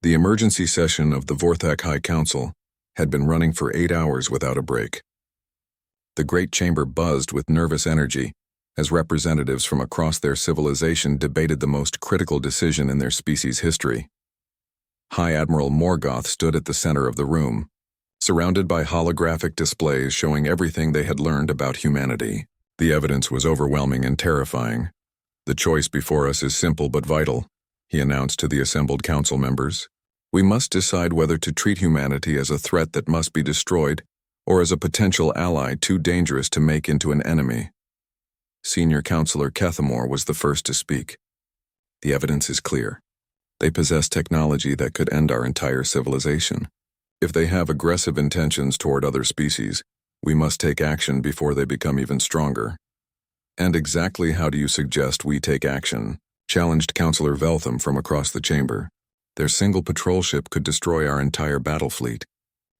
The emergency session of the Vorthak High Council had been running for 8 hours without a break. The great chamber buzzed with nervous energy as representatives from across their civilization debated the most critical decision in their species' history. High Admiral Morgoth stood at the center of the room, surrounded by holographic displays showing everything they had learned about humanity. The evidence was overwhelming and terrifying. "The choice before us is simple but vital," he announced to the assembled council members. "We must decide whether to treat humanity as a threat that must be destroyed or as a potential ally too dangerous to make into an enemy." Senior Counselor Kethamore was the first to speak. "The evidence is clear. They possess technology that could end our entire civilization. If they have aggressive intentions toward other species, we must take action before they become even stronger." "And exactly how do you suggest we take action?" challenged Counselor Veltham from across the chamber. "Their single patrol ship could destroy our entire battle fleet.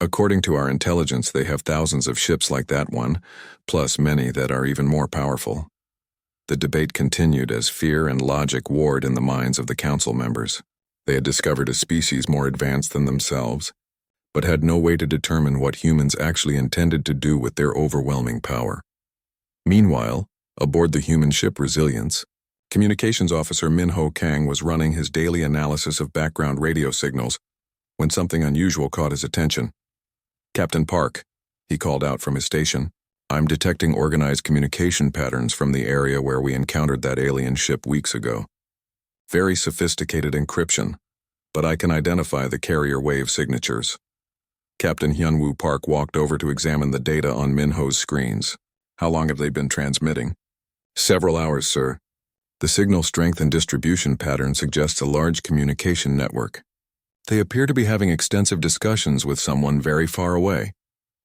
According to our intelligence, they have thousands of ships like that one, plus many that are even more powerful." The debate continued as fear and logic warred in the minds of the council members. They had discovered a species more advanced than themselves, but had no way to determine what humans actually intended to do with their overwhelming power. Meanwhile, aboard the human ship Resilience, Communications Officer Minho Kang was running his daily analysis of background radio signals when something unusual caught his attention. "Captain Park," he called out from his station, "I'm detecting organized communication patterns from the area where we encountered that alien ship weeks ago. Very sophisticated encryption, but I can identify the carrier wave signatures." Captain Hyunwoo Park walked over to examine the data on Minho's screens. "How long have they been transmitting?" "Several hours, sir. The signal strength and distribution pattern suggests a large communication network. They appear to be having extensive discussions with someone very far away."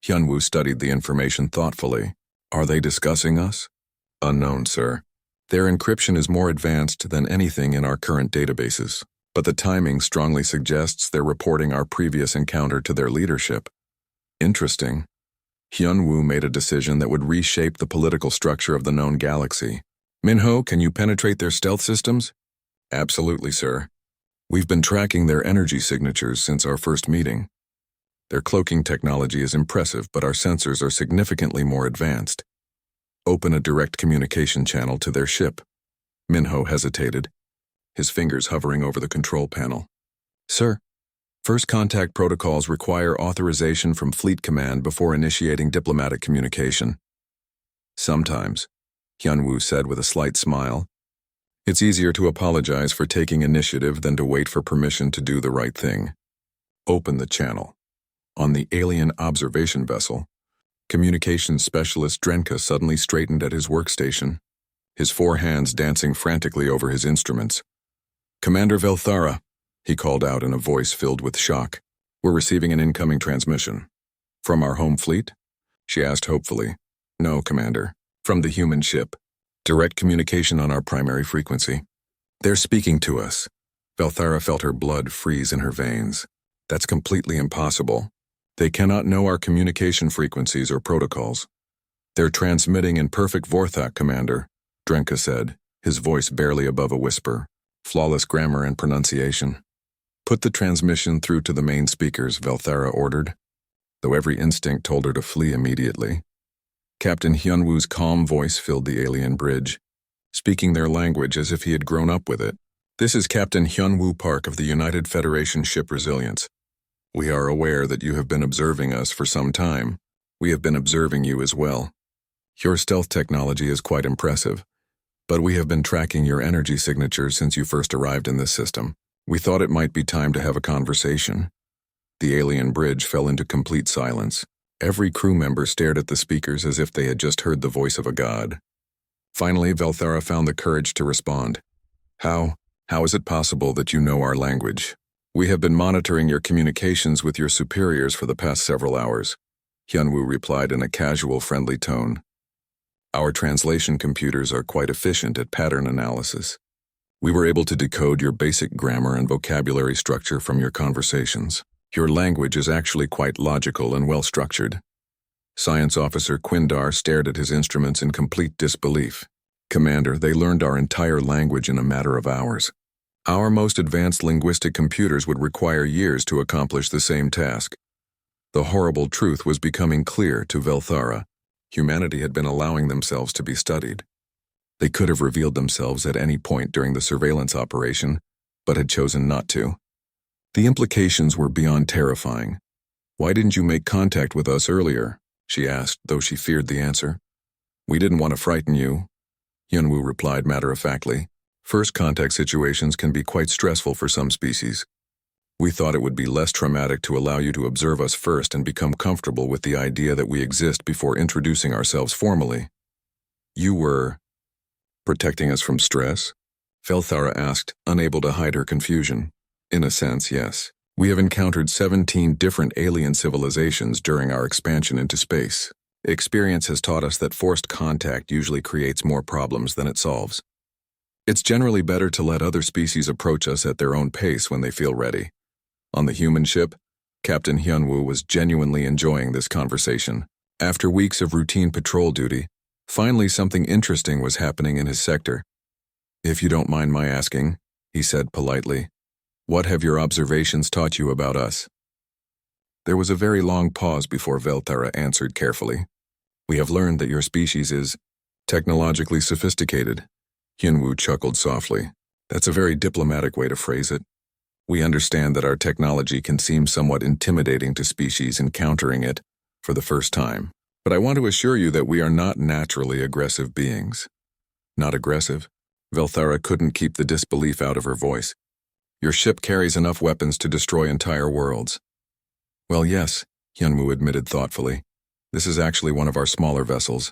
Hyunwoo studied the information thoughtfully. "Are they discussing us?" "Unknown, sir. Their encryption is more advanced than anything in our current databases, but the timing strongly suggests they're reporting our previous encounter to their leadership." "Interesting." Hyunwoo made a decision that would reshape the political structure of the known galaxy. "Minho, can you penetrate their stealth systems?" "Absolutely, sir. We've been tracking their energy signatures since our first meeting. Their cloaking technology is impressive, but our sensors are significantly more advanced. Open a direct communication channel to their ship." Minho hesitated, his fingers hovering over the control panel. "Sir, first contact protocols require authorization from Fleet Command before initiating diplomatic communication." "Sometimes," Hyunwoo said with a slight smile. "It's easier to apologize for taking initiative than to wait for permission to do the right thing. Open the channel." On the alien observation vessel, communications specialist Drenka suddenly straightened at his workstation, his 4 hands dancing frantically over his instruments. "Commander Velthara," he called out in a voice filled with shock. "We're receiving an incoming transmission." "From our home fleet?" she asked hopefully. "No, Commander. From the human ship. Direct communication on our primary frequency." "They're speaking to us." Velthara felt her blood freeze in her veins. "That's completely impossible. They cannot know our communication frequencies or protocols." "They're transmitting in perfect Vorthak, Commander," Drenka said, his voice barely above a whisper. "Flawless grammar and pronunciation." "Put the transmission through to the main speakers," Velthara ordered, though every instinct told her to flee immediately. Captain Hyunwoo's calm voice filled the alien bridge, speaking their language as if he had grown up with it. "This is Captain Hyunwoo Park of the United Federation ship Resilience. We are aware that you have been observing us for some time. We have been observing you as well. Your stealth technology is quite impressive, but we have been tracking your energy signatures since you first arrived in this system. We thought it might be time to have a conversation." The alien bridge fell into complete silence. Every crew member stared at the speakers as if they had just heard the voice of a god. Finally, Velthara found the courage to respond. How is it possible that you know our language? We have been monitoring your communications with your superiors for the past several hours," Hyunwoo replied in a casual, friendly tone. "Our translation computers are quite efficient at pattern analysis. We were able to decode your basic grammar and vocabulary structure from your conversations. Your language is actually quite logical and well-structured." Science Officer Quindar stared at his instruments in complete disbelief. "Commander, they learned our entire language in a matter of hours. Our most advanced linguistic computers would require years to accomplish the same task. The horrible truth was becoming clear to Velthara. Humanity had been allowing themselves to be studied. They could have revealed themselves at any point during the surveillance operation, but had chosen not to. The implications were beyond terrifying. "Why didn't you make contact with us earlier?" she asked, though she feared the answer. "We didn't want to frighten you," Hyunwoo replied matter-of-factly. "First contact situations can be quite stressful for some species. We thought it would be less traumatic to allow you to observe us first and become comfortable with the idea that we exist before introducing ourselves formally." "You were protecting us from stress?" Velthara asked, unable to hide her confusion. "In a sense, yes. We have encountered 17 different alien civilizations during our expansion into space. Experience has taught us that forced contact usually creates more problems than it solves. It's generally better to let other species approach us at their own pace when they feel ready." On the human ship, Captain Hyunwoo was genuinely enjoying this conversation. After weeks of routine patrol duty, finally something interesting was happening in his sector. "If you don't mind my asking," he said politely, "what have your observations taught you about us?" There was a very long pause before Velthara answered carefully. "We have learned that your species is technologically sophisticated." Hyunwoo chuckled softly. "That's a very diplomatic way to phrase it. We understand that our technology can seem somewhat intimidating to species encountering it for the first time. But I want to assure you that we are not naturally aggressive beings." "Not aggressive?" Velthara couldn't keep the disbelief out of her voice. "Your ship carries enough weapons to destroy entire worlds." "Well, yes," Hyunwoo admitted thoughtfully. "This is actually one of our smaller vessels.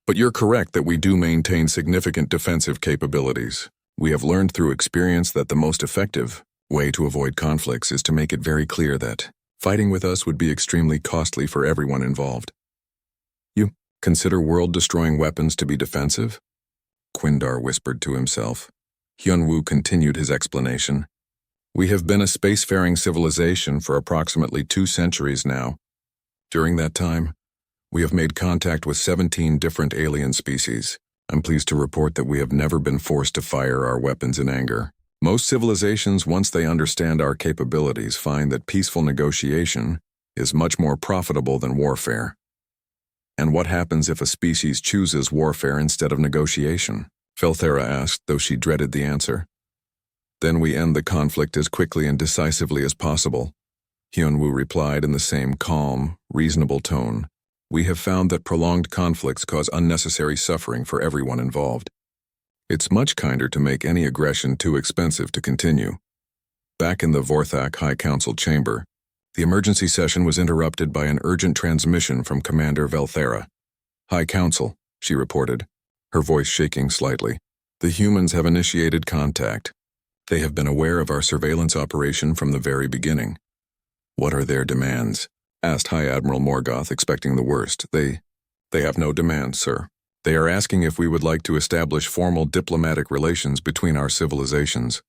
But you're correct that we do maintain significant defensive capabilities. We have learned through experience that the most effective way to avoid conflicts is to make it very clear that fighting with us would be extremely costly for everyone involved." "You consider world-destroying weapons to be defensive?" Quindar whispered to himself. Hyunwoo continued his explanation. "We have been a spacefaring civilization for approximately 2 centuries now. During that time, we have made contact with 17 different alien species. I'm pleased to report that we have never been forced to fire our weapons in anger. Most civilizations, once they understand our capabilities, find that peaceful negotiation is much more profitable than warfare." "And what happens if a species chooses warfare instead of negotiation?" Velthara asked, though she dreaded the answer. "Then we end the conflict as quickly and decisively as possible," Hyunwoo replied in the same calm, reasonable tone. "We have found that prolonged conflicts cause unnecessary suffering for everyone involved. It's much kinder to make any aggression too expensive to continue." Back in the Vorthak High Council chamber, the emergency session was interrupted by an urgent transmission from Commander Velthara. "High Council," she reported, her voice shaking slightly. "The humans have initiated contact. They have been aware of our surveillance operation from the very beginning." "What are their demands?" asked High Admiral Morgoth, expecting the worst. They have no demands, sir. They are asking if we would like to establish formal diplomatic relations between our civilizations."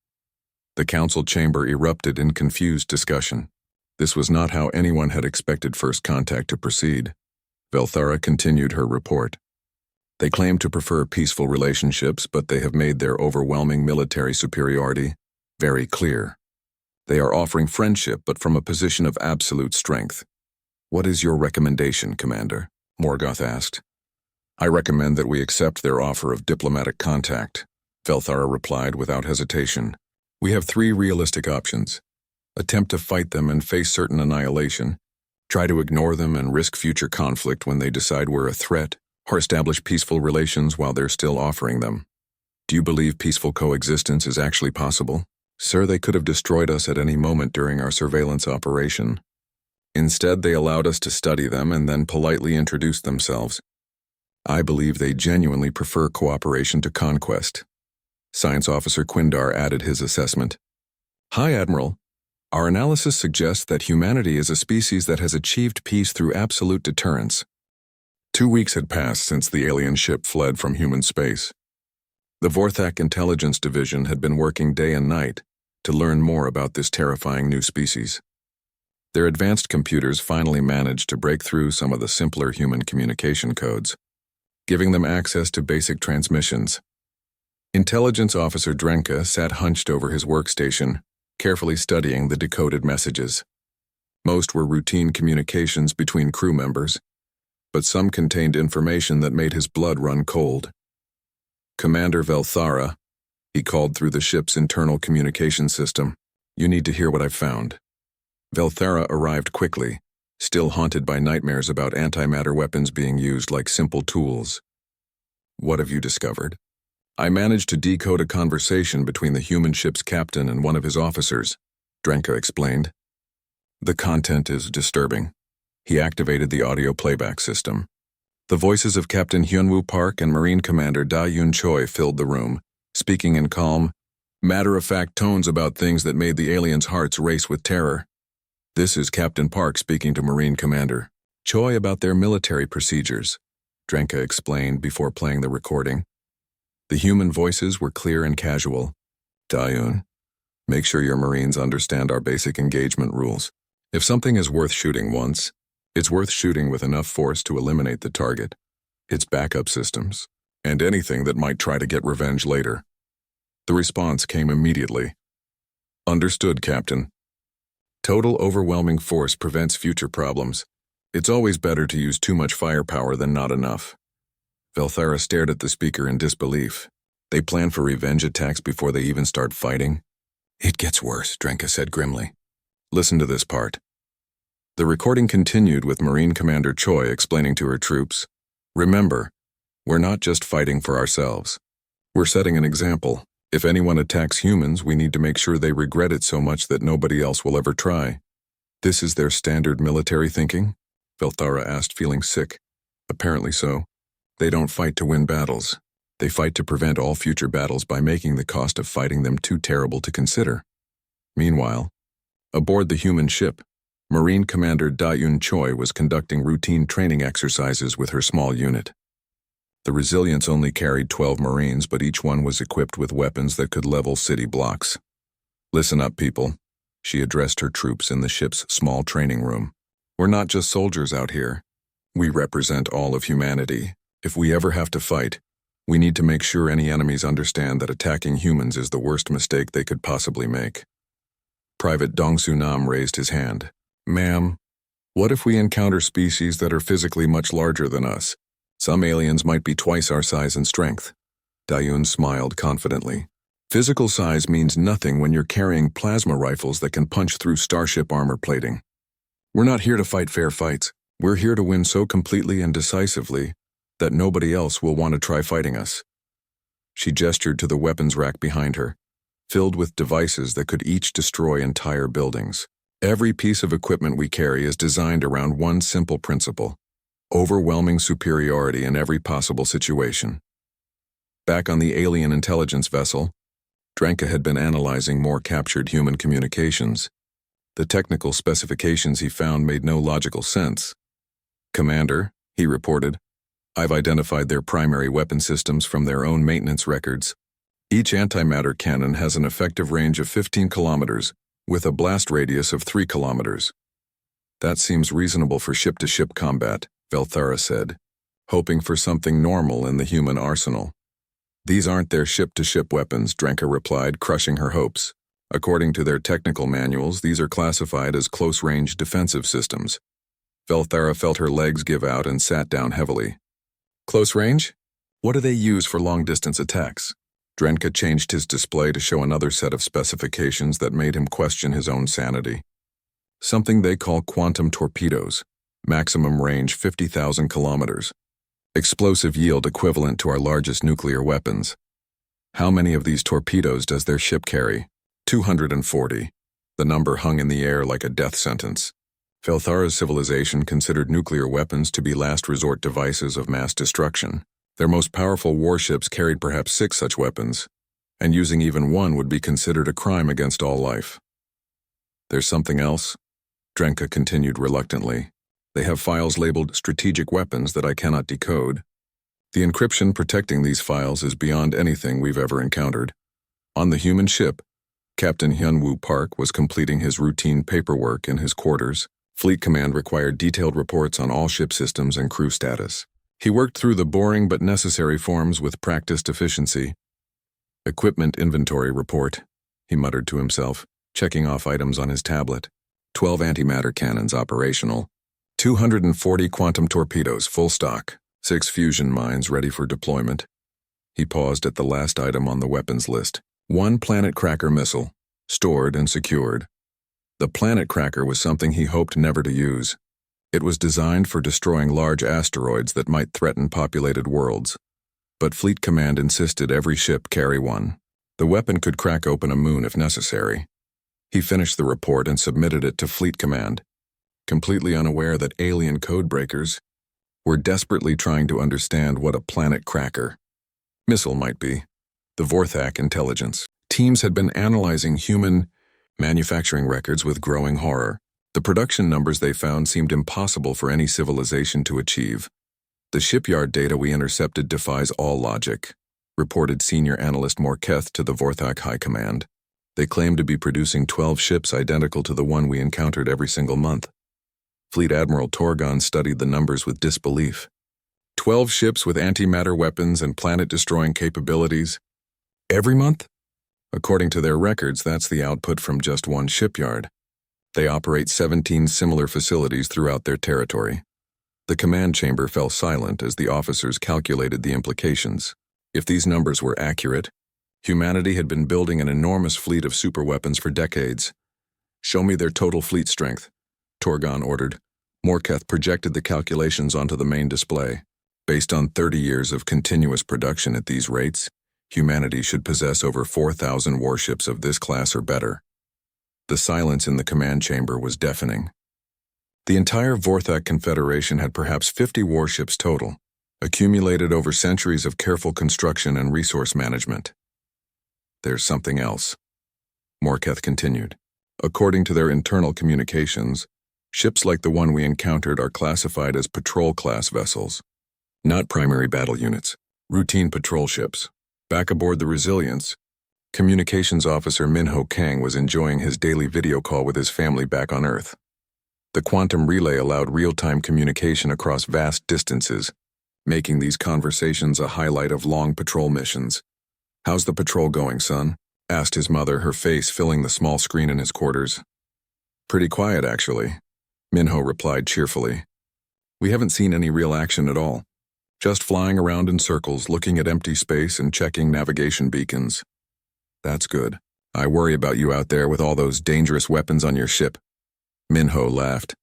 The council chamber erupted in confused discussion. This was not how anyone had expected first contact to proceed. Velthara continued her report. "They claim to prefer peaceful relationships, but they have made their overwhelming military superiority very clear. They are offering friendship, but from a position of absolute strength." "What is your recommendation, Commander?" Morgoth asked. "I recommend that we accept their offer of diplomatic contact," Velthara replied without hesitation. "We have 3 realistic options. Attempt to fight them and face certain annihilation, try to ignore them and risk future conflict when they decide we're a threat, or establish peaceful relations while they're still offering them. Do you believe peaceful coexistence is actually possible?" "Sir, they could have destroyed us at any moment during our surveillance operation. Instead, they allowed us to study them and then politely introduced themselves. I believe they genuinely prefer cooperation to conquest." Science Officer Quindar added his assessment. "High Admiral, our analysis suggests that humanity is a species that has achieved peace through absolute deterrence." 2 weeks had passed since the alien ship fled from human space. The Vorthak Intelligence Division had been working day and night to learn more about this terrifying new species. Their advanced computers finally managed to break through some of the simpler human communication codes, giving them access to basic transmissions. Intelligence Officer Drenka sat hunched over his workstation, carefully studying the decoded messages. Most were routine communications between crew members, but some contained information that made his blood run cold. "Commander Velthara," he called through the ship's internal communication system, "you need to hear what I've found." Velthara arrived quickly, still haunted by nightmares about antimatter weapons being used like simple tools. "What have you discovered?" "I managed to decode a conversation between the human ship's captain and one of his officers," Drenka explained. "The content is disturbing." He activated the audio playback system. The voices of Captain Hyunwoo Park and Marine Commander Da Yun Choi filled the room, speaking in calm, matter-of-fact tones about things that made the aliens' hearts race with terror. "This is Captain Park speaking to Marine Commander Choi about their military procedures," Drenka explained before playing the recording. The human voices were clear and casual. "Da-yun, make sure your Marines understand our basic engagement rules. If something is worth shooting once, it's worth shooting with enough force to eliminate the target, its backup systems, and anything that might try to get revenge later." The response came immediately. "Understood, Captain. Total overwhelming force prevents future problems. It's always better to use too much firepower than not enough." Velthara stared at the speaker in disbelief. "They plan for revenge attacks before they even start fighting?" "It gets worse," Drenka said grimly. "Listen to this part." The recording continued with Marine Commander Choi explaining to her troops, "Remember, we're not just fighting for ourselves. We're setting an example. If anyone attacks humans, we need to make sure they regret it so much that nobody else will ever try." "This is their standard military thinking?" Velthara asked, feeling sick. "Apparently so. They don't fight to win battles. They fight to prevent all future battles by making the cost of fighting them too terrible to consider." Meanwhile, aboard the human ship, Marine Commander Da Yun Choi was conducting routine training exercises with her small unit. The Resilience only carried 12 Marines, but each one was equipped with weapons that could level city blocks. "Listen up, people," she addressed her troops in the ship's small training room. "We're not just soldiers out here. We represent all of humanity. If we ever have to fight, we need to make sure any enemies understand that attacking humans is the worst mistake they could possibly make." Private Dongsu Nam raised his hand. "Ma'am, what if we encounter species that are physically much larger than us? Some aliens might be twice our size and strength." Dayun smiled confidently. "Physical size means nothing when you're carrying plasma rifles that can punch through starship armor plating. We're not here to fight fair fights. We're here to win so completely and decisively that nobody else will want to try fighting us." She gestured to the weapons rack behind her, filled with devices that could each destroy entire buildings. "Every piece of equipment we carry is designed around one simple principle: overwhelming superiority in every possible situation." Back on the alien intelligence vessel, Drenka had been analyzing more captured human communications. The technical specifications he found made no logical sense. "Commander," he reported, "I've identified their primary weapon systems from their own maintenance records. Each antimatter cannon has an effective range of 15 kilometers, with a blast radius of 3 kilometers. That seems reasonable for ship-to-ship combat," Velthara said, hoping for something normal in the human arsenal. "These aren't their ship-to-ship weapons," Drenka replied, crushing her hopes. "According to their technical manuals, these are classified as close-range defensive systems." Velthara felt her legs give out and sat down heavily. "Close range? What do they use for long-distance attacks?" Drenka changed his display to show another set of specifications that made him question his own sanity. "Something they call quantum torpedoes, maximum range 50,000 kilometers. Explosive yield equivalent to our largest nuclear weapons." "How many of these torpedoes does their ship carry?" 240. The number hung in the air like a death sentence. Velthara's civilization considered nuclear weapons to be last resort devices of mass destruction. Their most powerful warships carried perhaps 6 such weapons, and using even one would be considered a crime against all life. "There's something else?" Drenka continued reluctantly. "They have files labeled strategic weapons that I cannot decode. The encryption protecting these files is beyond anything we've ever encountered." On the human ship, Captain Hyunwoo Park was completing his routine paperwork in his quarters. Fleet Command required detailed reports on all ship systems and crew status. He worked through the boring but necessary forms with practiced efficiency. Equipment inventory report, he muttered to himself, checking off items on his tablet. 12 antimatter cannons operational. 240 quantum torpedoes full stock. 6 fusion mines ready for deployment. He paused at the last item on the weapons list. 1 planet cracker missile, stored and secured. The planet cracker was something he hoped never to use. It was designed for destroying large asteroids that might threaten populated worlds. But Fleet Command insisted every ship carry one. The weapon could crack open a moon if necessary. He finished the report and submitted it to Fleet Command, completely unaware that alien codebreakers were desperately trying to understand what a planet cracker missile might be. The Vorthak intelligence teams had been analyzing human manufacturing records with growing horror. The production numbers they found seemed impossible for any civilization to achieve. The shipyard data we intercepted defies all logic, reported Senior Analyst Morketh to the Vorthak High Command. They claim to be producing 12 ships identical to the one we encountered every single month. Fleet Admiral Torgon studied the numbers with disbelief. 12 ships with antimatter weapons and planet-destroying capabilities every month? According to their records, that's the output from just one shipyard. They operate 17 similar facilities throughout their territory. The command chamber fell silent as the officers calculated the implications. If these numbers were accurate, humanity had been building an enormous fleet of superweapons for decades. "Show me their total fleet strength," Torgon ordered. Morketh projected the calculations onto the main display. Based on 30 years of continuous production at these rates, humanity should possess over 4,000 warships of this class or better. The silence in the command chamber was deafening. The entire Vorthak Confederation had perhaps 50 warships total, accumulated over centuries of careful construction and resource management. "There's something else," Morketh continued. "According to their internal communications, ships like the one we encountered are classified as patrol-class vessels, not primary battle units, routine patrol ships. Back aboard the Resilience, Communications Officer Minho Kang was enjoying his daily video call with his family back on Earth. The quantum relay allowed real-time communication across vast distances, making these conversations a highlight of long patrol missions. "How's the patrol going, son?" asked his mother, her face filling the small screen in his quarters. "Pretty quiet, actually," Minho replied cheerfully. "We haven't seen any real action at all. Just flying around in circles, looking at empty space and checking navigation beacons." "That's good. I worry about you out there with all those dangerous weapons on your ship." Minho laughed.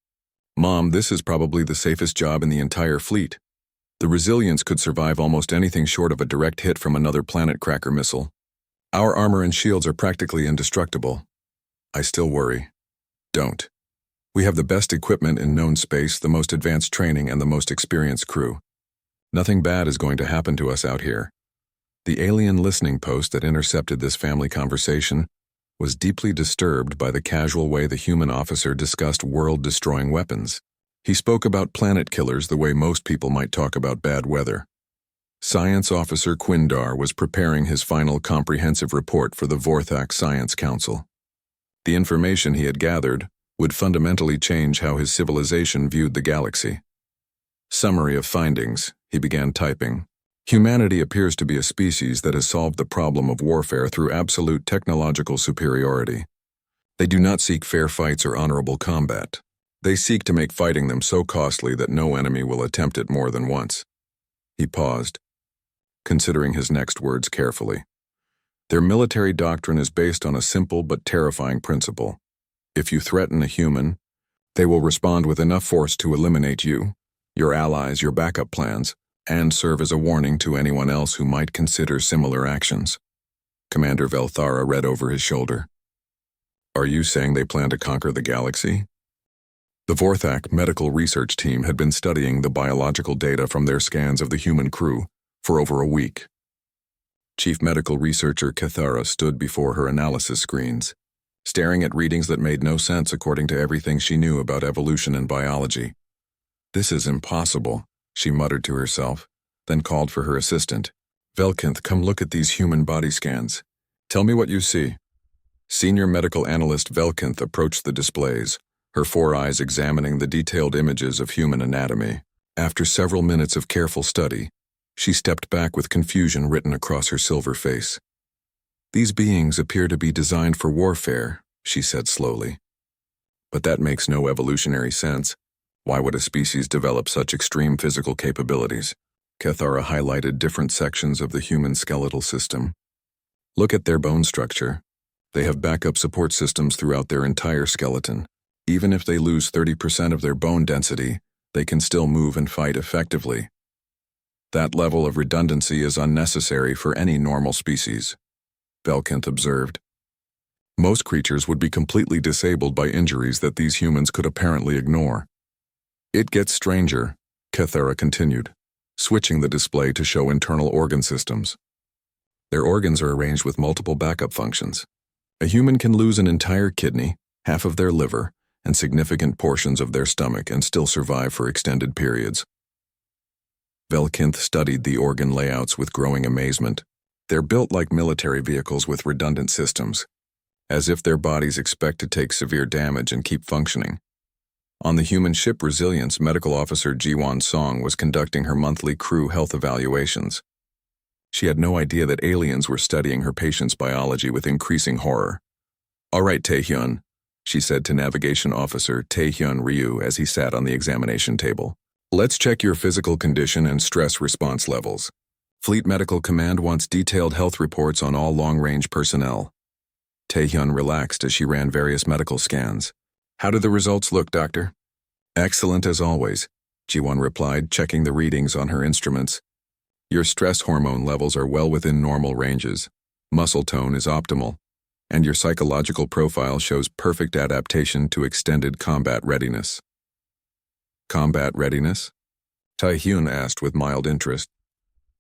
"Mom, this is probably the safest job in the entire fleet. The Resilience could survive almost anything short of a direct hit from another planet cracker missile. Our armor and shields are practically indestructible. I still worry." "Don't. We have the best equipment in known space, the most advanced training, and the most experienced crew. Nothing bad is going to happen to us out here." The alien listening post that intercepted this family conversation was deeply disturbed by the casual way the human officer discussed world-destroying weapons. He spoke about planet killers the way most people might talk about bad weather. Science Officer Quindar was preparing his final comprehensive report for the Vorthak Science Council. The information he had gathered would fundamentally change how his civilization viewed the galaxy. "Summary of findings," he began typing. "Humanity appears to be a species that has solved the problem of warfare through absolute technological superiority. They do not seek fair fights or honorable combat. They seek to make fighting them so costly that no enemy will attempt it more than once." He paused, considering his next words carefully. "Their military doctrine is based on a simple but terrifying principle. If you threaten a human, they will respond with enough force to eliminate you, your allies, your backup plans, and serve as a warning to anyone else who might consider similar actions." Commander Velthara read over his shoulder. "Are you saying they plan to conquer the galaxy?" The Vorthak medical research team had been studying the biological data from their scans of the human crew for over a week. Chief Medical Researcher Cathara stood before her analysis screens, staring at readings that made no sense according to everything she knew about evolution and biology. "This is impossible," she muttered to herself, then called for her assistant. "Velkinth, come look at these human body scans. Tell me what you see." Senior Medical Analyst Velkinth approached the displays, her 4 eyes examining the detailed images of human anatomy. After several minutes of careful study, she stepped back with confusion written across her silver face. These beings appear to be designed for warfare, she said slowly. But that makes no evolutionary sense. Why would a species develop such extreme physical capabilities? Cathara highlighted different sections of the human skeletal system. Look at their bone structure. They have backup support systems throughout their entire skeleton. Even if they lose 30% of their bone density, they can still move and fight effectively. That level of redundancy is unnecessary for any normal species, Velkinth observed. Most creatures would be completely disabled by injuries that these humans could apparently ignore. It gets stranger, Cathara continued, switching the display to show internal organ systems. Their organs are arranged with multiple backup functions. A human can lose an entire kidney, half of their liver, and significant portions of their stomach and still survive for extended periods. Velkinth studied the organ layouts with growing amazement. They're built like military vehicles with redundant systems, as if their bodies expect to take severe damage and keep functioning. On the human ship Resilience, Medical Officer Jiwon Song was conducting her monthly crew health evaluations. She had no idea that aliens were studying her patient's biology with increasing horror. "All right, Taehyun," she said to Navigation Officer Taehyun Ryu as he sat on the examination table. "Let's check your physical condition and stress response levels. Fleet Medical Command wants detailed health reports on all long-range personnel." Taehyun relaxed as she ran various medical scans. "How do the results look, Doctor?" "Excellent as always," Jiwon replied, checking the readings on her instruments. "Your stress hormone levels are well within normal ranges. Muscle tone is optimal, and your psychological profile shows perfect adaptation to extended combat readiness." "Combat readiness?" Taehyun asked with mild interest.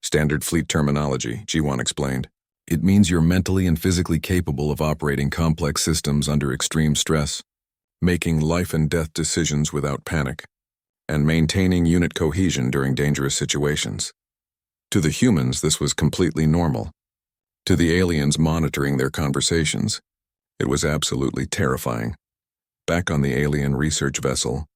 "Standard fleet terminology," Jiwon explained. "It means you're mentally and physically capable of operating complex systems under extreme stress, making life-and-death decisions without panic, and maintaining unit cohesion during dangerous situations." To the humans, this was completely normal. To the aliens monitoring their conversations, it was absolutely terrifying. Back on the alien research vessel,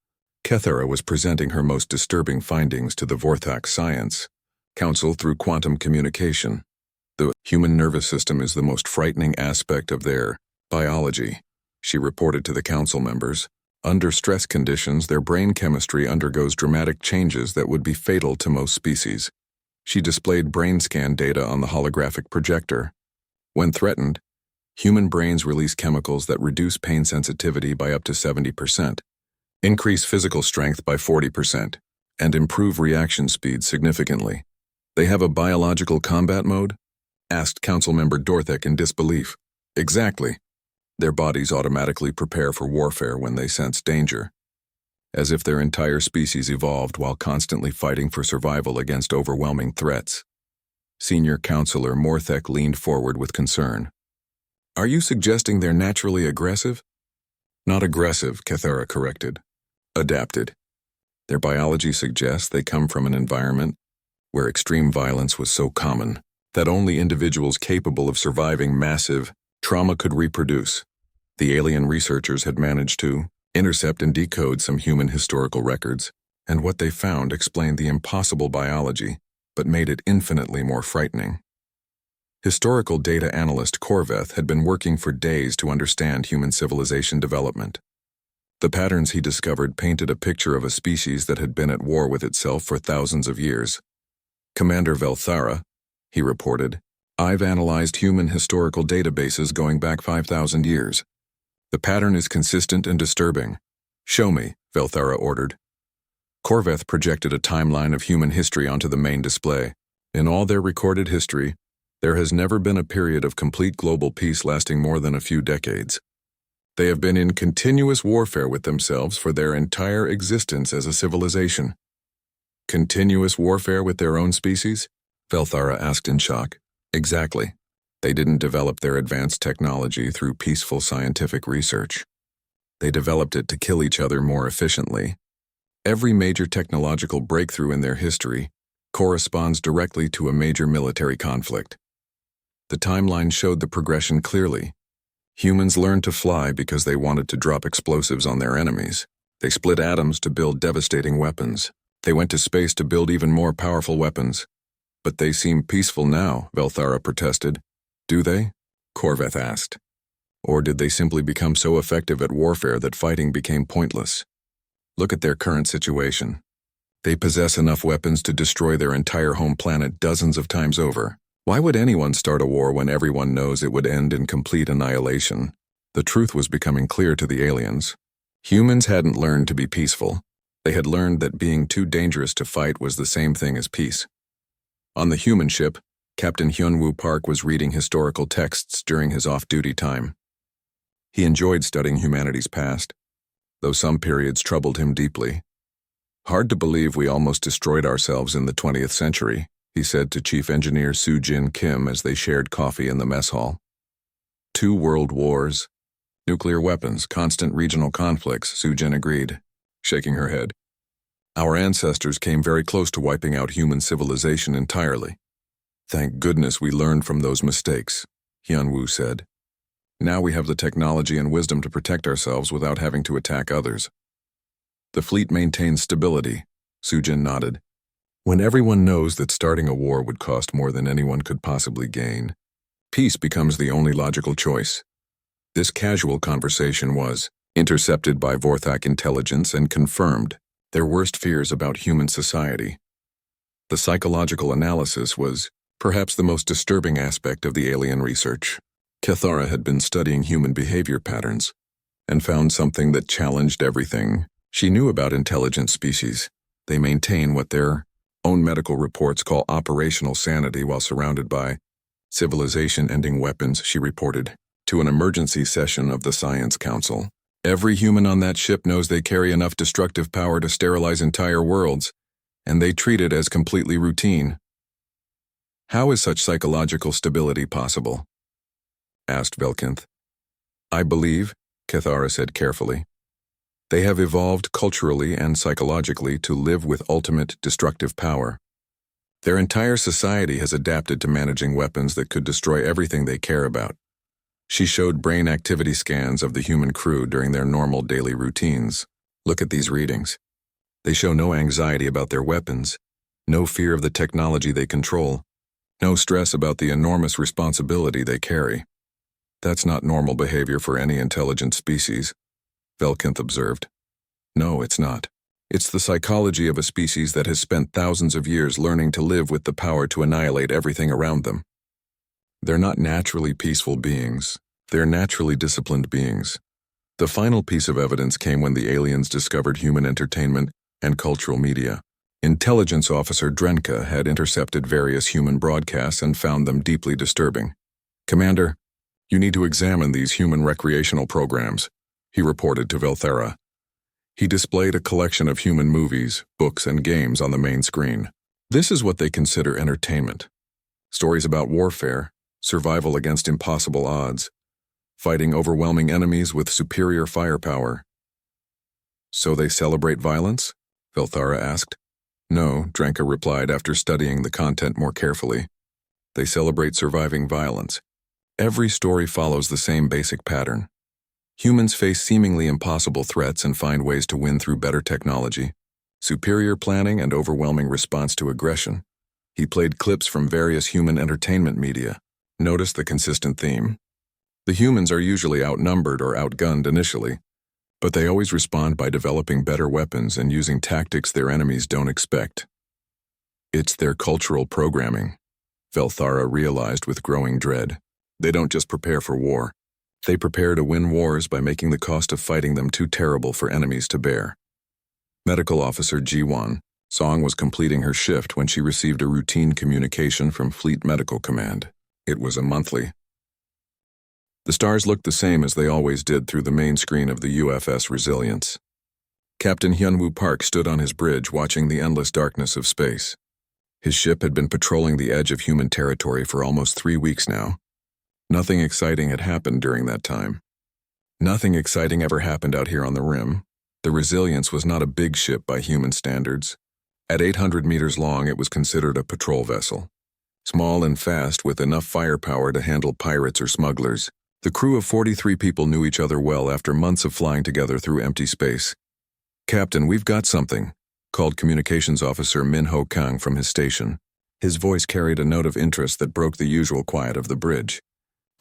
Cathara was presenting her most disturbing findings to the Vorthak Science Council through quantum communication. "The human nervous system is the most frightening aspect of their biology," she reported to the council members. "Under stress conditions, their brain chemistry undergoes dramatic changes that would be fatal to most species." She displayed brain scan data on the holographic projector. When threatened, human brains release chemicals that reduce pain sensitivity by up to 70%, increase physical strength by 40%, and improve reaction speed significantly. "They have a biological combat mode?" asked Councilmember Dorthek in disbelief. "Exactly. Their bodies automatically prepare for warfare when they sense danger, as if their entire species evolved while constantly fighting for survival against overwhelming threats." Senior Counselor Morthek leaned forward with concern. "Are you suggesting they're naturally aggressive?" "Not aggressive," Cathara corrected. "Adapted. Their biology suggests they come from an environment where extreme violence was so common that only individuals capable of surviving massive trauma could reproduce. The alien researchers had managed to intercept and decode some human historical records, and what they found explained the impossible biology, but made it infinitely more frightening." Historical data analyst Korveth had been working for days to understand human civilization development. The patterns he discovered painted a picture of a species that had been at war with itself for thousands of years. "Commander Velthara," he reported, "I've analyzed human historical databases going back 5,000 years. The pattern is consistent and disturbing." "Show me," Velthara ordered. Korveth projected a timeline of human history onto the main display. "In all their recorded history, there has never been a period of complete global peace lasting more than a few decades. They have been in continuous warfare with themselves for their entire existence as a civilization." "Continuous warfare with their own species?" Velthara asked in shock. "Exactly. They didn't develop their advanced technology through peaceful scientific research. They developed it to kill each other more efficiently. Every major technological breakthrough in their history corresponds directly to a major military conflict." The timeline showed the progression clearly. Humans learned to fly because they wanted to drop explosives on their enemies. They split atoms to build devastating weapons. They went to space to build even more powerful weapons. "But they seem peaceful now," Velthara protested. "Do they?" Corveth asked. Or did they simply become so effective at warfare that fighting became pointless? Look at their current situation. They possess enough weapons to destroy their entire home planet dozens of times over. Why would anyone start a war when everyone knows it would end in complete annihilation? The truth was becoming clear to the aliens. Humans hadn't learned to be peaceful. They had learned that being too dangerous to fight was the same thing as peace. On the human ship, Captain Hyunwoo Park was reading historical texts during his off-duty time. He enjoyed studying humanity's past, though some periods troubled him deeply. Hard to believe we almost destroyed ourselves in the 20th century, he said to Chief Engineer Soo-Jin Kim as they shared coffee in the mess hall. 2 world wars, nuclear weapons, constant regional conflicts, Soo-Jin agreed, shaking her head. Our ancestors came very close to wiping out human civilization entirely. Thank goodness we learned from those mistakes, Hyunwoo said. Now we have the technology and wisdom to protect ourselves without having to attack others. The fleet maintains stability, Soo-Jin nodded. When everyone knows that starting a war would cost more than anyone could possibly gain, peace becomes the only logical choice. This casual conversation was intercepted by Vorthak intelligence and confirmed their worst fears about human society. The psychological analysis was perhaps the most disturbing aspect of the alien research. Cathara had been studying human behavior patterns and found something that challenged everything she knew about intelligent species. They maintain what their own medical reports call operational sanity while surrounded by civilization-ending weapons, she reported to an emergency session of the Science Council. Every human on that ship knows they carry enough destructive power to sterilize entire worlds, and they treat it as completely routine. How is such psychological stability possible? Asked Velkinth. I believe, Cathara said carefully, they have evolved culturally and psychologically to live with ultimate destructive power. Their entire society has adapted to managing weapons that could destroy everything they care about. She showed brain activity scans of the human crew during their normal daily routines. Look at these readings. They show no anxiety about their weapons, no fear of the technology they control, no stress about the enormous responsibility they carry. That's not normal behavior for any intelligent species, Velkinth observed. No, it's not. It's the psychology of a species that has spent thousands of years learning to live with the power to annihilate everything around them. They're not naturally peaceful beings. They're naturally disciplined beings. The final piece of evidence came when the aliens discovered human entertainment and cultural media. Intelligence Officer Drenka had intercepted various human broadcasts and found them deeply disturbing. Commander, you need to examine these human recreational programs, he reported to Velthera. He displayed a collection of human movies, books, and games on the main screen. This is what they consider entertainment. Stories about warfare, survival against impossible odds, fighting overwhelming enemies with superior firepower. So they celebrate violence? Velthara asked. No, Drenka replied after studying the content more carefully. They celebrate surviving violence. Every story follows the same basic pattern. Humans face seemingly impossible threats and find ways to win through better technology, superior planning, and overwhelming response to aggression. He played clips from various human entertainment media. Notice the consistent theme. The humans are usually outnumbered or outgunned initially, but they always respond by developing better weapons and using tactics their enemies don't expect. It's their cultural programming, Velthara realized with growing dread. They don't just prepare for war. They prepare to win wars by making the cost of fighting them too terrible for enemies to bear. Medical Officer Ji-won Song was completing her shift when she received a routine communication from Fleet Medical Command. It was a monthly. The stars looked the same as they always did through the main screen of the UFS Resilience. Captain Hyunwoo Park stood on his bridge watching the endless darkness of space. His ship had been patrolling the edge of human territory for almost 3 weeks now. Nothing exciting had happened during that time. Nothing exciting ever happened out here on the rim. The Resilience was not a big ship by human standards. At 800 meters long, it was considered a patrol vessel. Small and fast, with enough firepower to handle pirates or smugglers. The crew of 43 people knew each other well after months of flying together through empty space. Captain, we've got something, called Communications Officer Min-ho Kang from his station. His voice carried a note of interest that broke the usual quiet of the bridge.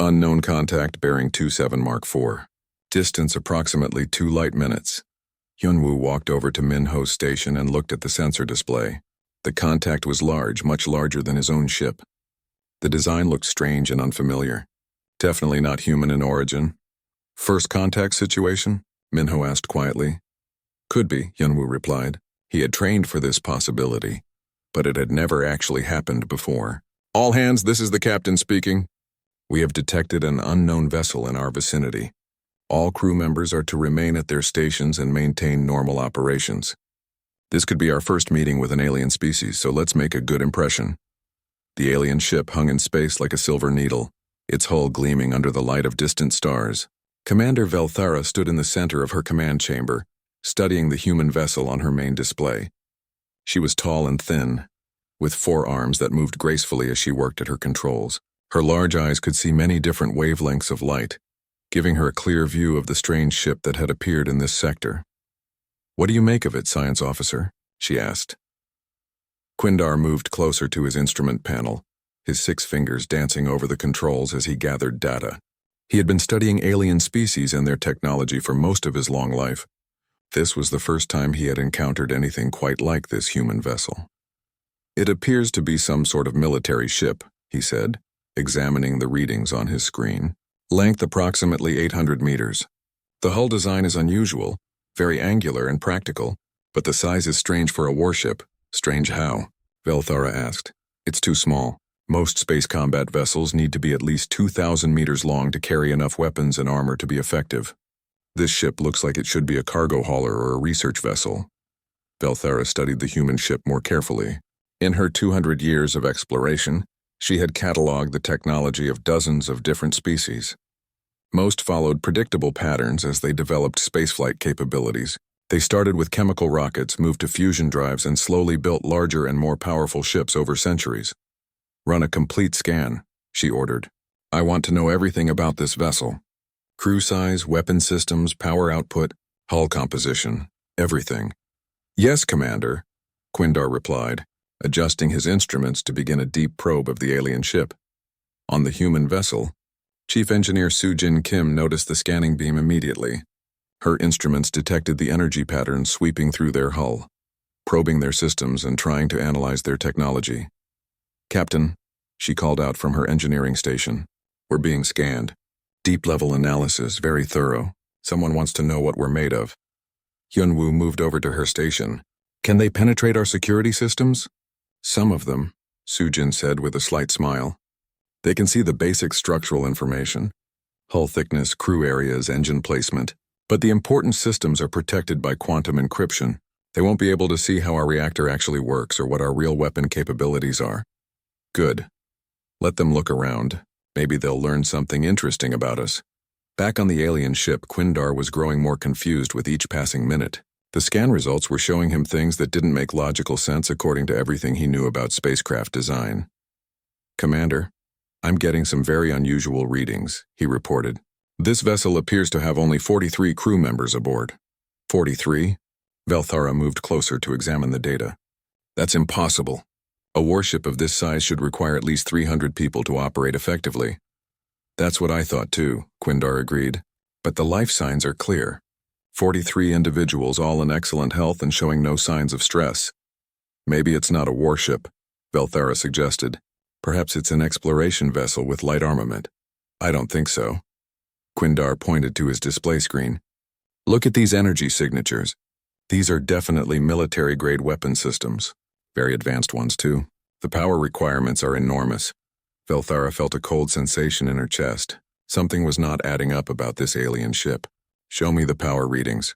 Unknown contact bearing 27 Mark IV. Distance approximately 2 light minutes. Hyunwoo walked over to Minho's station and looked at the sensor display. The contact was large, much larger than his own ship. The design looked strange and unfamiliar. Definitely not human in origin. First contact situation? Minho asked quietly. Could be, Hyunwoo replied. He had trained for this possibility, but it had never actually happened before. All hands, this is the captain speaking. We have detected an unknown vessel in our vicinity. All crew members are to remain at their stations and maintain normal operations. This could be our first meeting with an alien species, so let's make a good impression. The alien ship hung in space like a silver needle, its hull gleaming under the light of distant stars. Commander Velthara stood in the center of her command chamber, studying the human vessel on her main display. She was tall and thin, with 4 arms that moved gracefully as she worked at her controls. Her large eyes could see many different wavelengths of light, giving her a clear view of the strange ship that had appeared in this sector. What do you make of it, science officer? She asked. Quindar moved closer to his instrument panel, his 6 fingers dancing over the controls as he gathered data. He had been studying alien species and their technology for most of his long life. This was the first time he had encountered anything quite like this human vessel. It appears to be some sort of military ship, he said, examining the readings on his screen. Length approximately 800 meters. The hull design is unusual, very angular and practical, but the size is strange for a warship. Strange how? Velthara asked. It's too small. Most space combat vessels need to be at least 2,000 meters long to carry enough weapons and armor to be effective. This ship looks like it should be a cargo hauler or a research vessel. Velthara studied the human ship more carefully. In her 200 years of exploration, she had cataloged the technology of dozens of different species. Most followed predictable patterns as they developed spaceflight capabilities. They started with chemical rockets, moved to fusion drives, and slowly built larger and more powerful ships over centuries. Run a complete scan, she ordered. I want to know everything about this vessel. Crew size, weapon systems, power output, hull composition, everything. Yes, Commander, Quindar replied, adjusting his instruments to begin a deep probe of the alien ship. On the human vessel, Chief Engineer Soo-Jin Kim noticed the scanning beam immediately. Her instruments detected the energy patterns sweeping through their hull, probing their systems and trying to analyze their technology. Captain, she called out from her engineering station. We're being scanned. Deep-level analysis, very thorough. Someone wants to know what we're made of. Hyunwoo moved over to her station. Can they penetrate our security systems? Some of them, Soo-Jin said with a slight smile. They can see the basic structural information. Hull thickness, crew areas, engine placement. But the important systems are protected by quantum encryption. They won't be able to see how our reactor actually works or what our real weapon capabilities are. Good. Let them look around. Maybe they'll learn something interesting about us. Back on the alien ship, Quindar was growing more confused with each passing minute. The scan results were showing him things that didn't make logical sense according to everything he knew about spacecraft design. Commander, I'm getting some very unusual readings, he reported. This vessel appears to have only 43 crew members aboard. 43? Velthara moved closer to examine the data. That's impossible. A warship of this size should require at least 300 people to operate effectively. That's what I thought too, Quindar agreed. But the life signs are clear. 43 individuals, all in excellent health and showing no signs of stress. Maybe it's not a warship, Velthara suggested. Perhaps it's an exploration vessel with light armament. I don't think so. Quindar pointed to his display screen. Look at these energy signatures. These are definitely military-grade weapon systems. Very advanced ones, too. The power requirements are enormous. Velthara felt a cold sensation in her chest. Something was not adding up about this alien ship. Show me the power readings.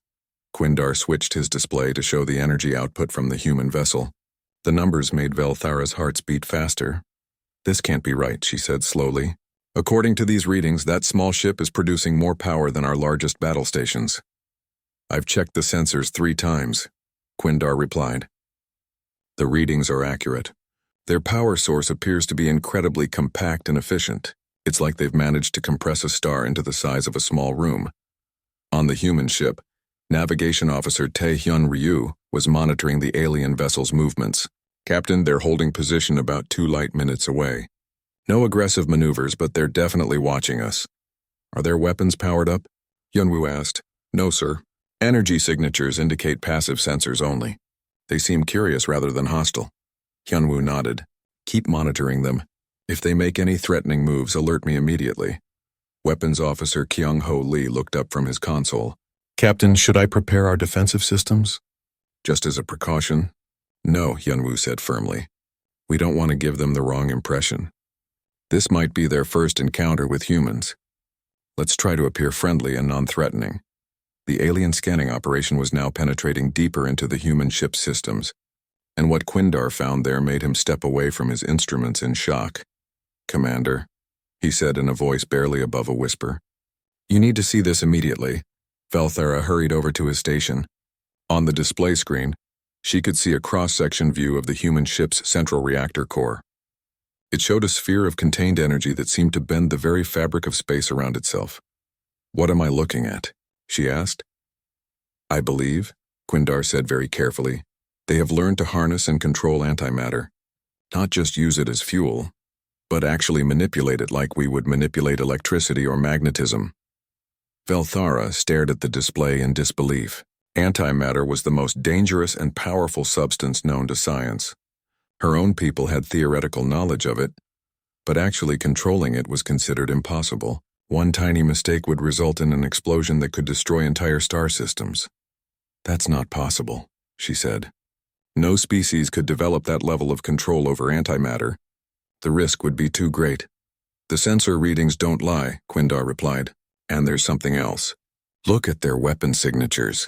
Quindar switched his display to show the energy output from the human vessel. The numbers made Velthara's hearts beat faster. This can't be right, she said slowly. According to these readings, that small ship is producing more power than our largest battle stations. I've checked the sensors 3 times, Quindar replied. The readings are accurate. Their power source appears to be incredibly compact and efficient. It's like they've managed to compress a star into the size of a small room. On the human ship, Navigation Officer Tae-hyun Ryu was monitoring the alien vessel's movements. Captain, they're holding position about 2 light minutes away. No aggressive maneuvers, but they're definitely watching us. Are their weapons powered up? Yunwu asked. No, sir. Energy signatures indicate passive sensors only. They seem curious rather than hostile. Hyunwoo nodded. Keep monitoring them. If they make any threatening moves, alert me immediately. Weapons Officer Kyung-ho Lee looked up from his console. Captain, should I prepare our defensive systems? Just as a precaution? No, Hyunwoo said firmly. We don't want to give them the wrong impression. This might be their first encounter with humans. Let's try to appear friendly and non-threatening. The alien scanning operation was now penetrating deeper into the human ship's systems, and what Quindar found there made him step away from his instruments in shock. Commander, he said in a voice barely above a whisper. You need to see this immediately. Velthara hurried over to his station. On the display screen, she could see a cross-section view of the human ship's central reactor core. It showed a sphere of contained energy that seemed to bend the very fabric of space around itself. What am I looking at? She asked. I believe, Quindar said very carefully, they have learned to harness and control antimatter. Not just use it as fuel, but actually manipulate it like we would manipulate electricity or magnetism. Velthara stared at the display in disbelief. Antimatter was the most dangerous and powerful substance known to science. Her own people had theoretical knowledge of it, but actually controlling it was considered impossible. One tiny mistake would result in an explosion that could destroy entire star systems. That's not possible, she said. No species could develop that level of control over antimatter. The risk would be too great. The sensor readings don't lie, Quindar replied. And there's something else. Look at their weapon signatures.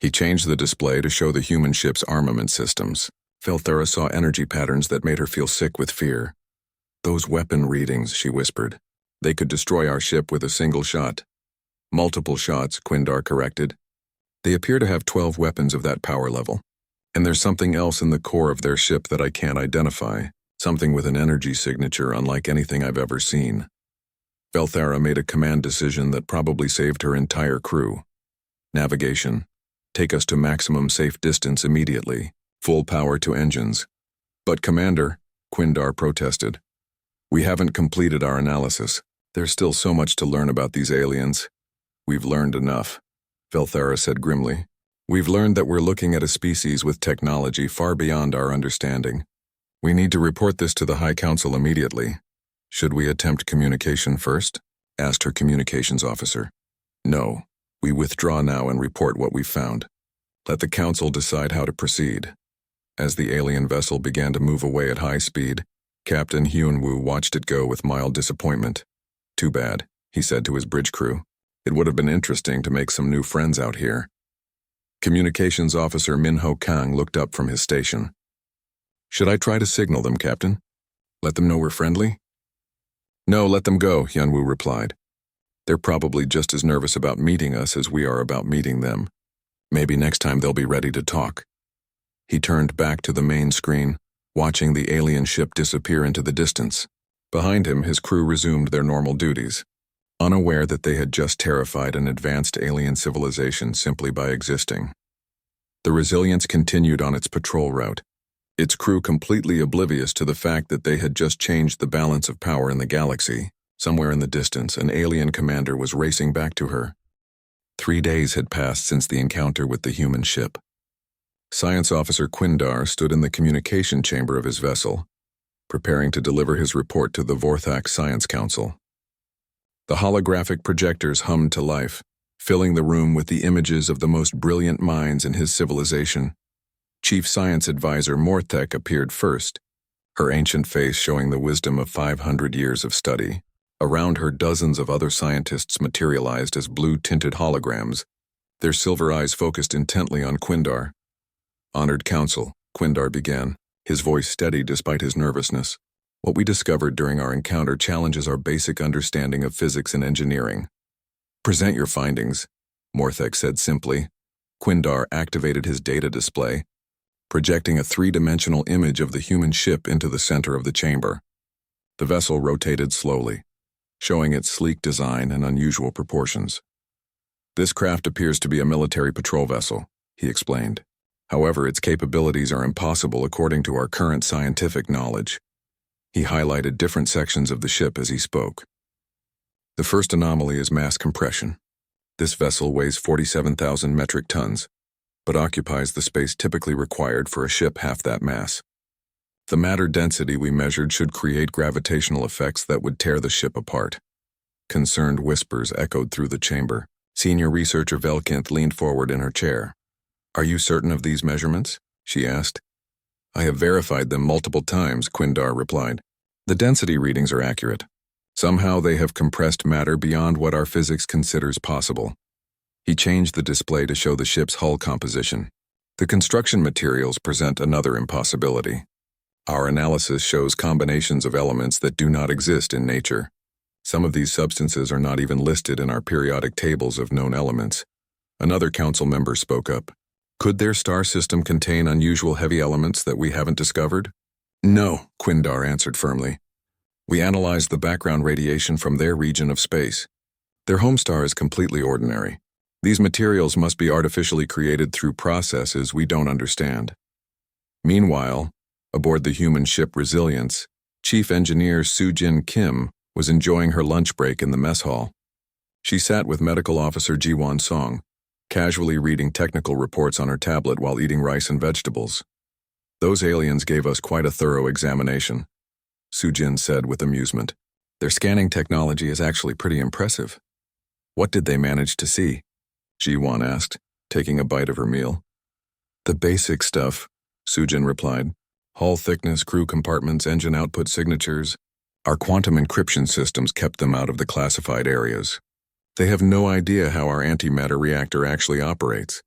He changed the display to show the human ship's armament systems. Velthara saw energy patterns that made her feel sick with fear. Those weapon readings, she whispered. They could destroy our ship with a single shot. Multiple shots, Quindar corrected. They appear to have 12 weapons of that power level. And there's something else in the core of their ship that I can't identify. Something with an energy signature unlike anything I've ever seen. Velthara made a command decision that probably saved her entire crew. Navigation. Take us to maximum safe distance immediately. Full power to engines. But Commander, Quindar protested. We haven't completed our analysis. There's still so much to learn about these aliens. We've learned enough, Velthara said grimly. We've learned that we're looking at a species with technology far beyond our understanding. We need to report this to the High Council immediately. Should we attempt communication first? Asked her communications officer. No, we withdraw now and report what we've found. Let the Council decide how to proceed. As the alien vessel began to move away at high speed, Captain Hyunwoo watched it go with mild disappointment. Too bad, he said to his bridge crew. It would have been interesting to make some new friends out here. Communications officer Minho Kang looked up from his station. Should I try to signal them, Captain? Let them know we're friendly? No, let them go, Hyunwoo replied. They're probably just as nervous about meeting us as we are about meeting them. Maybe next time they'll be ready to talk. He turned back to the main screen, watching the alien ship disappear into the distance. Behind him, his crew resumed their normal duties, unaware that they had just terrified an advanced alien civilization simply by existing. The Resilience continued on its patrol route, its crew completely oblivious to the fact that they had just changed the balance of power in the galaxy. Somewhere in the distance, an alien commander was racing back to her. 3 days had passed since the encounter with the human ship. Science Officer Quindar stood in the communication chamber of his vessel, preparing to deliver his report to the Vorthak Science Council. The holographic projectors hummed to life, filling the room with the images of the most brilliant minds in his civilization. Chief Science Advisor Morthek appeared first, her ancient face showing the wisdom of 500 years of study. Around her, dozens of other scientists materialized as blue-tinted holograms, their silver eyes focused intently on Quindar. Honored Council, Quindar began, his voice steady despite his nervousness. What we discovered during our encounter challenges our basic understanding of physics and engineering. Present your findings, Morthek said simply. Quindar activated his data display, projecting a 3-dimensional image of the human ship into the center of the chamber. The vessel rotated slowly, showing its sleek design and unusual proportions. This craft appears to be a military patrol vessel, he explained. However, its capabilities are impossible according to our current scientific knowledge. He highlighted different sections of the ship as he spoke. The first anomaly is mass compression. This vessel weighs 47,000 metric tons, but occupies the space typically required for a ship half that mass. The matter density we measured should create gravitational effects that would tear the ship apart. Concerned whispers echoed through the chamber. Senior researcher Velkinth leaned forward in her chair. "Are you certain of these measurements?" she asked. "I have verified them multiple times," Quindar replied. "The density readings are accurate. Somehow they have compressed matter beyond what our physics considers possible." He changed the display to show the ship's hull composition. "The construction materials present another impossibility. Our analysis shows combinations of elements that do not exist in nature. Some of these substances are not even listed in our periodic tables of known elements." Another council member spoke up. "Could their star system contain unusual heavy elements that we haven't discovered?" "No," Quindar answered firmly. "We analyzed the background radiation from their region of space. Their home star is completely ordinary. These materials must be artificially created through processes we don't understand." Meanwhile, aboard the human ship Resilience, Chief Engineer Soo-Jin Kim was enjoying her lunch break in the mess hall. She sat with Medical Officer Ji-Won Song, casually reading technical reports on her tablet while eating rice and vegetables. "Those aliens gave us quite a thorough examination," Soo-Jin said with amusement. "Their scanning technology is actually pretty impressive." "What did they manage to see?" Ji-Won asked, taking a bite of her meal. "The basic stuff," Soo-Jin replied. "Hull thickness, crew compartments, engine output signatures. Our quantum encryption systems kept them out of the classified areas. They have no idea how our antimatter reactor actually operates."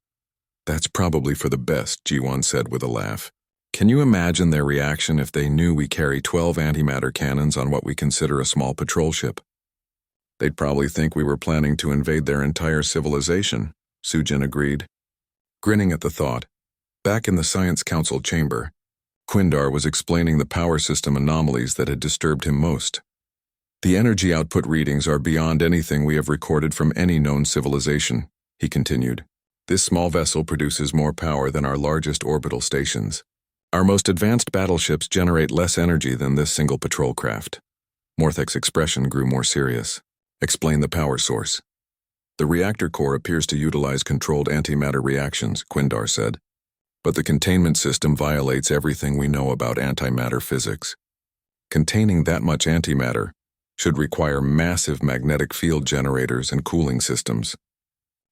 "That's probably for the best," Ji-Won said with a laugh. "Can you imagine their reaction if they knew we carry 12 antimatter cannons on what we consider a small patrol ship?" "They'd probably think we were planning to invade their entire civilization," Soo-Jin agreed. Grinning at the thought, back in the Science Council chamber, Quindar was explaining the power system anomalies that had disturbed him most. "The energy output readings are beyond anything we have recorded from any known civilization," he continued. "This small vessel produces more power than our largest orbital stations. Our most advanced battleships generate less energy than this single patrol craft." Morthek's expression grew more serious. "Explain the power source." "The reactor core appears to utilize controlled antimatter reactions," Quindar said. "But the containment system violates everything we know about antimatter physics. Containing that much antimatter should require massive magnetic field generators and cooling systems.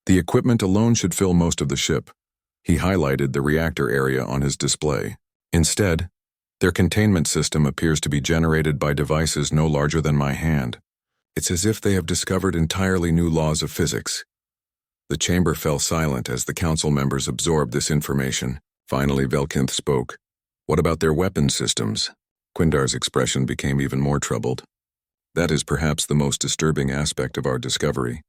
The equipment alone should fill most of the ship." He highlighted the reactor area on his display. "Instead, their containment system appears to be generated by devices no larger than my hand. It's as if they have discovered entirely new laws of physics." The chamber fell silent as the council members absorbed this information. Finally, Velkinth spoke. "What about their weapon systems?" Quindar's expression became even more troubled. "That is perhaps the most disturbing aspect of our discovery.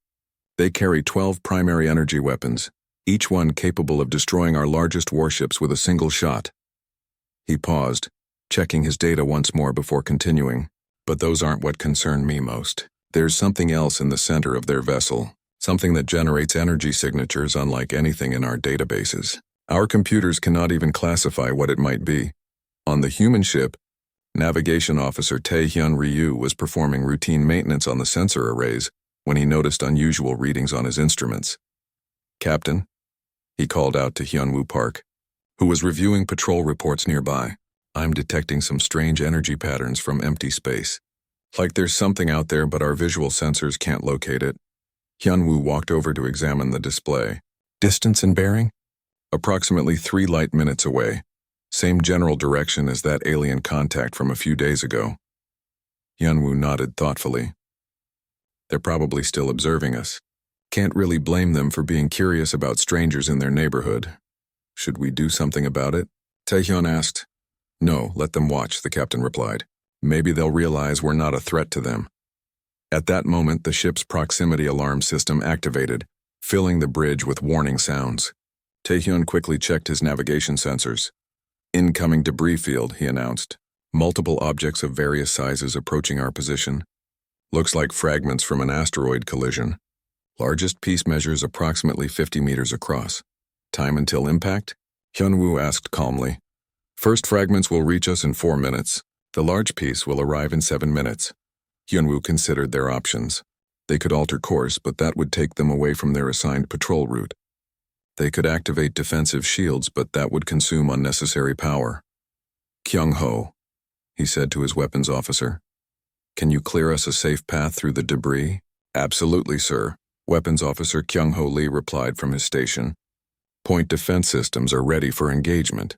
They carry 12 primary energy weapons, each one capable of destroying our largest warships with a single shot." He paused, checking his data once more before continuing. "But those aren't what concern me most. There's something else in the center of their vessel. Something that generates energy signatures unlike anything in our databases. Our computers cannot even classify what it might be." On the human ship, Navigation Officer Tae-hyun Ryu was performing routine maintenance on the sensor arrays when he noticed unusual readings on his instruments. "Captain," he called out to Hyunwoo Park, who was reviewing patrol reports nearby, "I'm detecting some strange energy patterns from empty space. Like there's something out there but our visual sensors can't locate it." Hyunwoo walked over to examine the display. "Distance and bearing?" "Approximately 3 light minutes away. Same general direction as that alien contact from a few days ago." Hyunwoo nodded thoughtfully. "They're probably still observing us. Can't really blame them for being curious about strangers in their neighborhood. Should we do something about it?" Taehyun asked. "No, let them watch," the captain replied. "Maybe they'll realize we're not a threat to them." At that moment, the ship's proximity alarm system activated, filling the bridge with warning sounds. Taehyun quickly checked his navigation sensors. "Incoming debris field," he announced. "Multiple objects of various sizes approaching our position. Looks like fragments from an asteroid collision. Largest piece measures approximately 50 meters across. Time until impact?" Hyunwoo asked calmly. "First fragments will reach us in 4 minutes. The large piece will arrive in 7 minutes. Hyunwoo considered their options. They could alter course, but that would take them away from their assigned patrol route. They could activate defensive shields, but that would consume unnecessary power. Kyung-ho, he said to his weapons officer, can you clear us a safe path through the debris? Absolutely, sir, weapons officer Kyung-ho Lee replied from his station. Point defense systems are ready for engagement.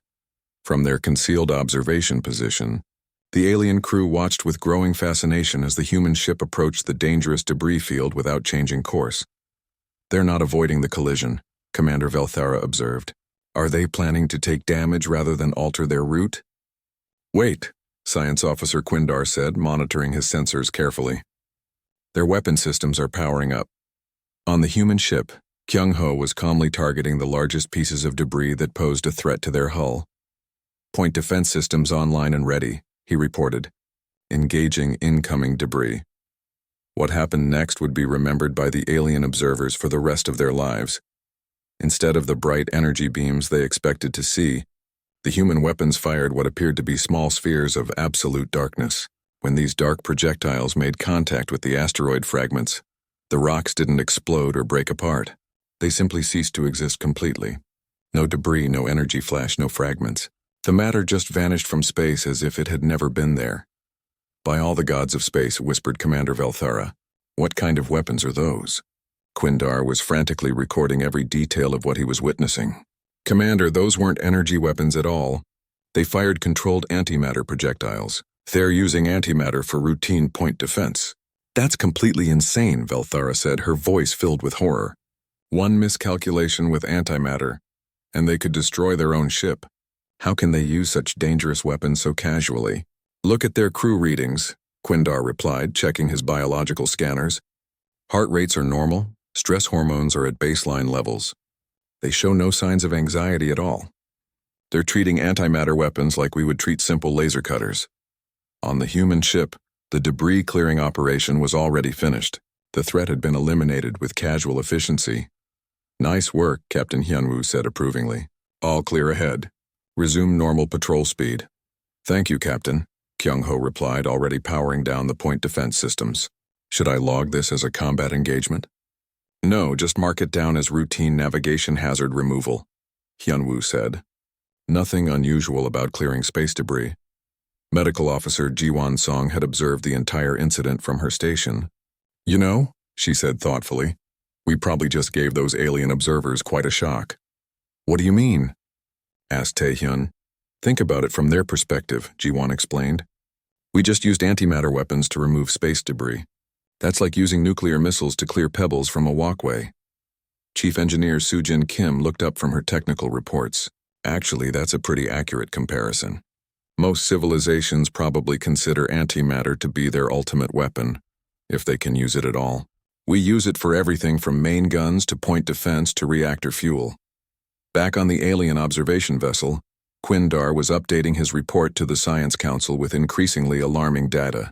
From their concealed observation position, the alien crew watched with growing fascination as the human ship approached the dangerous debris field without changing course. They're not avoiding the collision, Commander Velthara observed. Are they planning to take damage rather than alter their route? Wait, Science Officer Quindar said, monitoring his sensors carefully. Their weapon systems are powering up. On the human ship, Kyung-ho was calmly targeting the largest pieces of debris that posed a threat to their hull. Point defense systems online and ready, he reported, engaging incoming debris. What happened next would be remembered by the alien observers for the rest of their lives. Instead of the bright energy beams they expected to see, the human weapons fired what appeared to be small spheres of absolute darkness. When these dark projectiles made contact with the asteroid fragments, the rocks didn't explode or break apart. They simply ceased to exist completely. No debris, no energy flash, no fragments. The matter just vanished from space as if it had never been there. By all the gods of space, whispered Commander Velthara. What kind of weapons are those? Quindar was frantically recording every detail of what he was witnessing. Commander, those weren't energy weapons at all. They fired controlled antimatter projectiles. They're using antimatter for routine point defense. That's completely insane, Velthara said, her voice filled with horror. One miscalculation with antimatter, and they could destroy their own ship. How can they use such dangerous weapons so casually? Look at their crew readings, Quindar replied, checking his biological scanners. Heart rates are normal, stress hormones are at baseline levels. They show no signs of anxiety at all. They're treating antimatter weapons like we would treat simple laser cutters. On the human ship, the debris clearing operation was already finished. The threat had been eliminated with casual efficiency. Nice work, Captain Hyunwoo said approvingly. All clear ahead. Resume normal patrol speed. Thank you, Captain, Kyung-ho replied, already powering down the point defense systems. Should I log this as a combat engagement? No, just mark it down as routine navigation hazard removal, Hyunwoo said. Nothing unusual about clearing space debris. Medical Officer Jiwon Song had observed the entire incident from her station. You know, she said thoughtfully, we probably just gave those alien observers quite a shock. What do you mean? Asked Taehyun. Think about it from their perspective, Jiwon explained. We just used antimatter weapons to remove space debris. That's like using nuclear missiles to clear pebbles from a walkway. Chief Engineer Soo-Jin Kim looked up from her technical reports. Actually, that's a pretty accurate comparison. Most civilizations probably consider antimatter to be their ultimate weapon, if they can use it at all. We use it for everything from main guns to point defense to reactor fuel. Back on the alien observation vessel, Quindar was updating his report to the Science Council with increasingly alarming data.